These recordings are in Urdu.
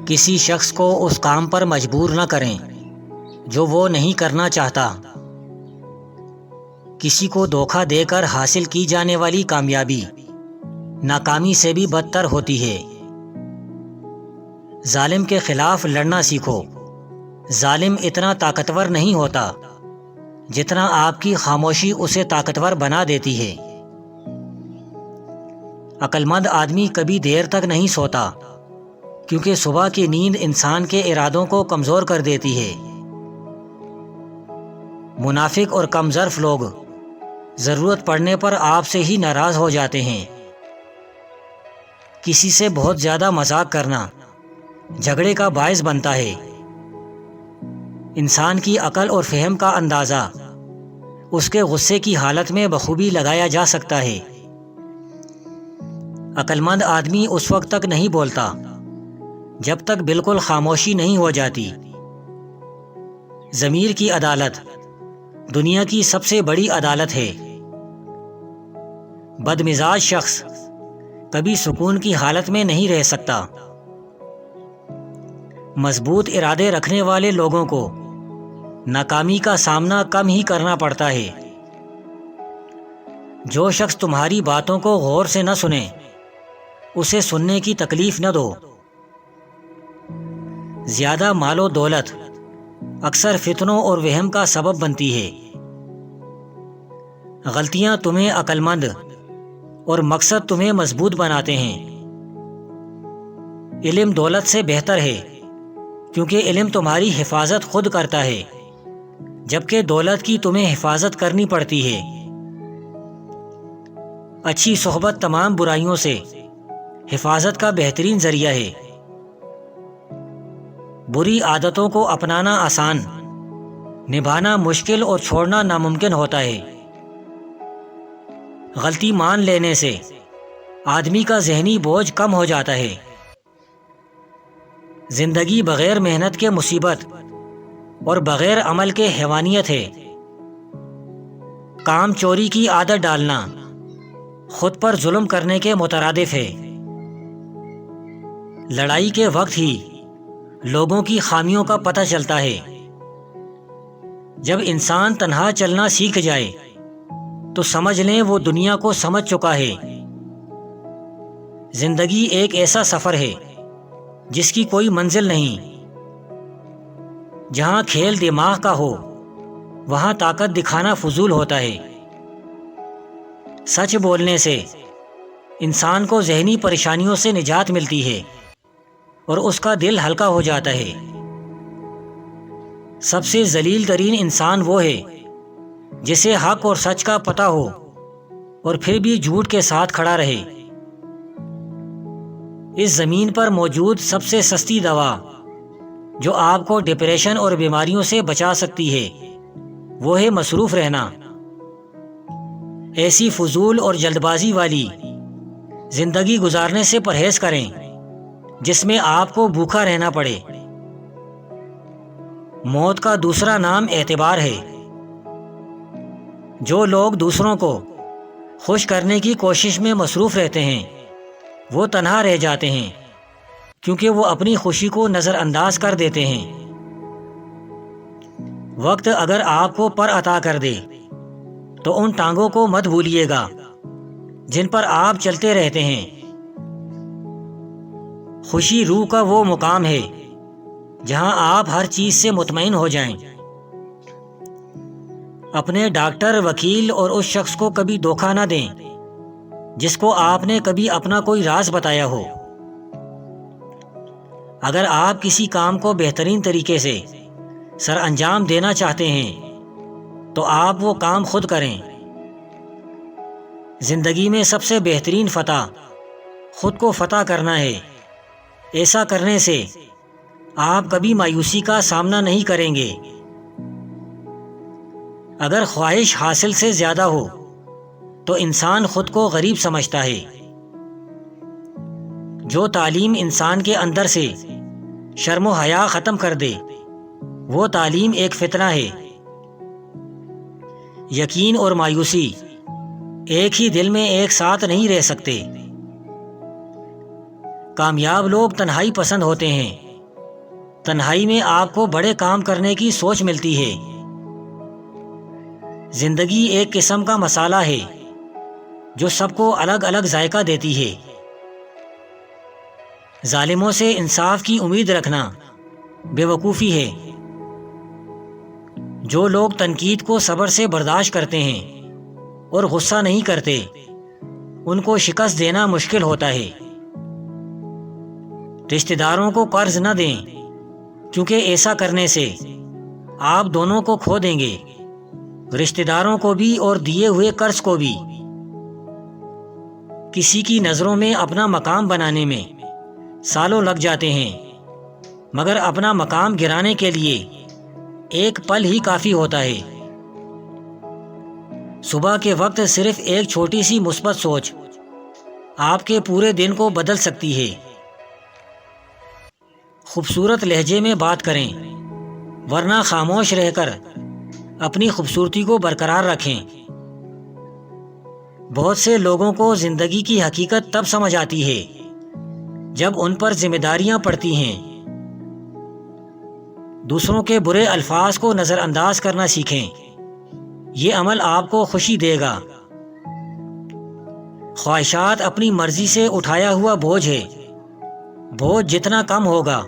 کسی شخص کو اس کام پر مجبور نہ کریں جو وہ نہیں کرنا چاہتا۔ کسی کو دھوکہ دے کر حاصل کی جانے والی کامیابی ناکامی سے بھی بدتر ہوتی ہے۔ ظالم کے خلاف لڑنا سیکھو۔ ظالم اتنا طاقتور نہیں ہوتا جتنا آپ کی خاموشی اسے طاقتور بنا دیتی ہے۔ عقل مند آدمی کبھی دیر تک نہیں سوتا، کیونکہ صبح کی نیند انسان کے ارادوں کو کمزور کر دیتی ہے۔ منافق اور کم ظرف لوگ ضرورت پڑنے پر آپ سے ہی ناراض ہو جاتے ہیں۔ کسی سے بہت زیادہ مذاق کرنا جھگڑے کا باعث بنتا ہے۔ انسان کی عقل اور فہم کا اندازہ اس کے غصے کی حالت میں بخوبی لگایا جا سکتا ہے۔ عقل مند آدمی اس وقت تک نہیں بولتا جب تک بالکل خاموشی نہیں ہو جاتی۔ ضمیر کی عدالت دنیا کی سب سے بڑی عدالت ہے۔ بدمزاج شخص کبھی سکون کی حالت میں نہیں رہ سکتا۔ مضبوط ارادے رکھنے والے لوگوں کو ناکامی کا سامنا کم ہی کرنا پڑتا ہے۔ جو شخص تمہاری باتوں کو غور سے نہ سنے اسے سننے کی تکلیف نہ دو۔ زیادہ مال و دولت اکثر فتنوں اور وہم کا سبب بنتی ہے۔ غلطیاں تمہیں عقل مند اور مقصد تمہیں مضبوط بناتے ہیں۔ علم دولت سے بہتر ہے، کیونکہ علم تمہاری حفاظت خود کرتا ہے، جبکہ دولت کی تمہیں حفاظت کرنی پڑتی ہے۔ اچھی صحبت تمام برائیوں سے حفاظت کا بہترین ذریعہ ہے۔ بری عادتوں کو اپنانا آسان، نبھانا مشکل اور چھوڑنا ناممکن ہوتا ہے۔ غلطی مان لینے سے آدمی کا ذہنی بوجھ کم ہو جاتا ہے۔ زندگی بغیر محنت کے مصیبت اور بغیر عمل کے حیوانیت ہے۔ کام چوری کی عادت ڈالنا خود پر ظلم کرنے کے مترادف ہے۔ لڑائی کے وقت ہی لوگوں کی خامیوں کا پتہ چلتا ہے۔ جب انسان تنہا چلنا سیکھ جائے تو سمجھ لیں وہ دنیا کو سمجھ چکا ہے۔ زندگی ایک ایسا سفر ہے جس کی کوئی منزل نہیں۔ جہاں کھیل دماغ کا ہو وہاں طاقت دکھانا فضول ہوتا ہے۔ سچ بولنے سے انسان کو ذہنی پریشانیوں سے نجات ملتی ہے اور اس کا دل ہلکا ہو جاتا ہے۔ سب سے ذلیل ترین انسان وہ ہے جسے حق اور سچ کا پتہ ہو اور پھر بھی جھوٹ کے ساتھ کھڑا رہے۔ اس زمین پر موجود سب سے سستی دوا جو آپ کو ڈپریشن اور بیماریوں سے بچا سکتی ہے وہ ہے مصروف رہنا۔ ایسی فضول اور جلد بازی والی زندگی گزارنے سے پرہیز کریں جس میں آپ کو بھوکا رہنا پڑے۔ موت کا دوسرا نام اعتبار ہے۔ جو لوگ دوسروں کو خوش کرنے کی کوشش میں مصروف رہتے ہیں وہ تنہا رہ جاتے ہیں، کیونکہ وہ اپنی خوشی کو نظر انداز کر دیتے ہیں۔ وقت اگر آپ کو پر عطا کر دے تو ان ٹانگوں کو مت بھولیے گا جن پر آپ چلتے رہتے ہیں۔ خوشی روح کا وہ مقام ہے جہاں آپ ہر چیز سے مطمئن ہو جائیں۔ اپنے ڈاکٹر، وکیل اور اس شخص کو کبھی دھوکہ نہ دیں جس کو آپ نے کبھی اپنا کوئی راز بتایا ہو۔ اگر آپ کسی کام کو بہترین طریقے سے سر انجام دینا چاہتے ہیں تو آپ وہ کام خود کریں۔ زندگی میں سب سے بہترین فتح خود کو فتح کرنا ہے۔ ایسا کرنے سے آپ کبھی مایوسی کا سامنا نہیں کریں گے۔ اگر خواہش حاصل سے زیادہ ہو تو انسان خود کو غریب سمجھتا ہے۔ جو تعلیم انسان کے اندر سے شرم و حیا ختم کر دے وہ تعلیم ایک فتنہ ہے۔ یقین اور مایوسی ایک ہی دل میں ایک ساتھ نہیں رہ سکتے۔ کامیاب لوگ تنہائی پسند ہوتے ہیں تنہائی میں آپ کو بڑے کام کرنے کی سوچ ملتی ہے۔ زندگی ایک قسم کا مسالہ ہے جو سب کو الگ الگ ذائقہ دیتی ہے۔ ظالموں سے انصاف کی امید رکھنا بے وقوفی ہے۔ جو لوگ تنقید کو صبر سے برداشت کرتے ہیں اور غصہ نہیں کرتے، ان کو شکست دینا مشکل ہوتا ہے۔ رشتہ داروں کو قرض نہ دیں، کیونکہ ایسا کرنے سے آپ دونوں کو کھو دیں گے، رشتہ داروں کو بھی اور دیے ہوئے قرض کو بھی۔ کسی کی نظروں میں اپنا مقام بنانے میں سالوں لگ جاتے ہیں، مگر اپنا مقام گرانے کے لیے ایک پل ہی کافی ہوتا ہے۔ صبح کے وقت صرف ایک چھوٹی سی مثبت سوچ آپ کے پورے دن کو بدل سکتی ہے۔ خوبصورت لہجے میں بات کریں، ورنہ خاموش رہ کر اپنی خوبصورتی کو برقرار رکھیں۔ بہت سے لوگوں کو زندگی کی حقیقت تب سمجھ آتی ہے جب ان پر ذمہ داریاں پڑتی ہیں۔ دوسروں کے برے الفاظ کو نظر انداز کرنا سیکھیں، یہ عمل آپ کو خوشی دے گا۔ خواہشات اپنی مرضی سے اٹھایا ہوا بوجھ ہے، بوجھ جتنا کم ہوگا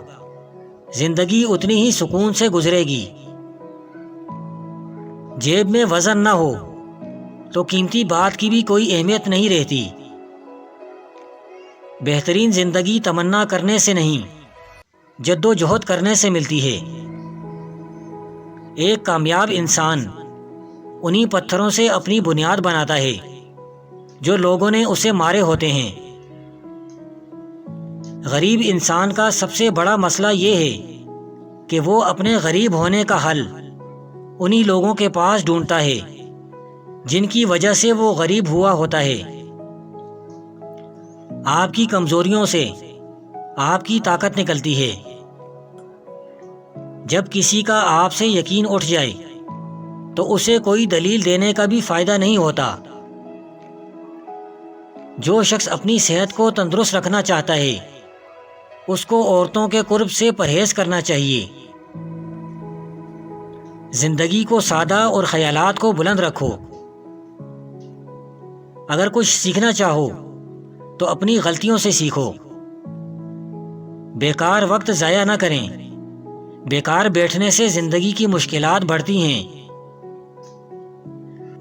زندگی اتنی ہی سکون سے گزرے گی۔ جیب میں وزن نہ ہو تو قیمتی بات کی بھی کوئی اہمیت نہیں رہتی۔ بہترین زندگی تمنا کرنے سے نہیں، جد و جہد کرنے سے ملتی ہے۔ ایک کامیاب انسان انہی پتھروں سے اپنی بنیاد بناتا ہے جو لوگوں نے اسے مارے ہوتے ہیں۔ غریب انسان کا سب سے بڑا مسئلہ یہ ہے کہ وہ اپنے غریب ہونے کا حل انہی لوگوں کے پاس ڈھونڈتا ہے جن کی وجہ سے وہ غریب ہوا ہوتا ہے۔ آپ کی کمزوریوں سے آپ کی طاقت نکلتی ہے۔ جب کسی کا آپ سے یقین اٹھ جائے تو اسے کوئی دلیل دینے کا بھی فائدہ نہیں ہوتا۔ جو شخص اپنی صحت کو تندرست رکھنا چاہتا ہے اس کو عورتوں کے قرب سے پرہیز کرنا چاہیے۔ زندگی کو سادہ اور خیالات کو بلند رکھو۔ اگر کچھ سیکھنا چاہو تو اپنی غلطیوں سے سیکھو۔ بیکار وقت ضائع نہ کریں، بیکار بیٹھنے سے زندگی کی مشکلات بڑھتی ہیں۔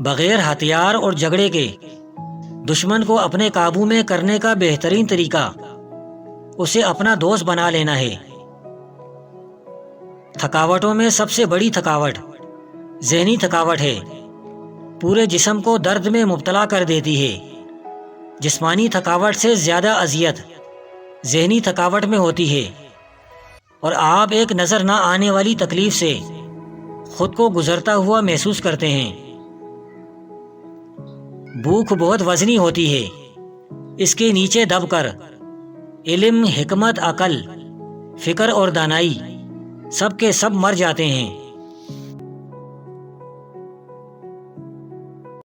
بغیر ہتھیار اور جھگڑے کے دشمن کو اپنے قابو میں کرنے کا بہترین طریقہ اسے اپنا دوست بنا لینا ہے۔ تھکاوٹوں میں سب سے بڑی تھکاوٹ ذہنی تھکاوٹ ہے، پورے جسم کو درد میں مبتلا کر دیتی ہے۔ جسمانی تھکاوٹ سے زیادہ اذیت ذہنی تھکاوٹ میں ہوتی ہے، اور آپ ایک نظر نہ آنے والی تکلیف سے خود کو گزرتا ہوا محسوس کرتے ہیں۔ بھوک بہت وزنی ہوتی ہے، اس کے نیچے دب کر علم، حکمت، عقل، فکر اور دانائی سب کے سب مر جاتے ہیں۔